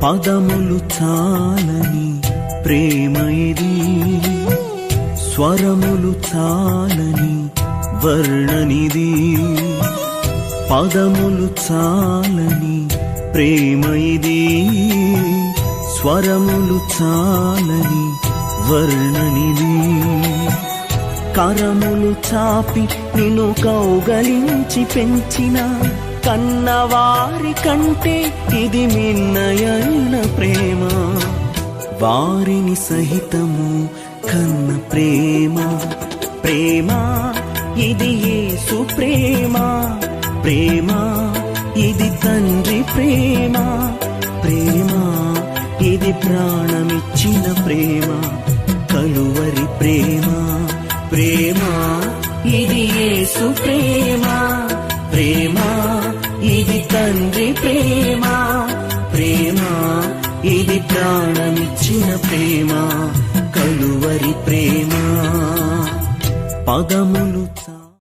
పదములు చాలని ప్రేమ ఇది, స్వరములు చాలని వర్ణనిది. పదములు చాలని ప్రేమ ఇది, స్వరములు చాలని వర్ణనిది. కరములు చాపి నిన్ను కౌగలించి పెంచిన కన్నవారి కంటే ఇది మిన్నయైన ప్రేమ. వారిని సహితము కన్న ప్రేమ. ప్రేమ ఇది యేసు ప్రేమ. ప్రేమ ఇది తండ్రి ప్రేమ. ప్రేమ ఇది ప్రాణమిచ్చిన ప్రేమ, కలువరి ప్రేమ. ప్రేమ ఇది యేసు ప్రేమ. ప్రేమ ఇది తండ్రి ప్రేమ. ప్రేమ ఇది ప్రాణమిచ్చిన ప్రేమ, కలువరి ప్రేమ. పదములు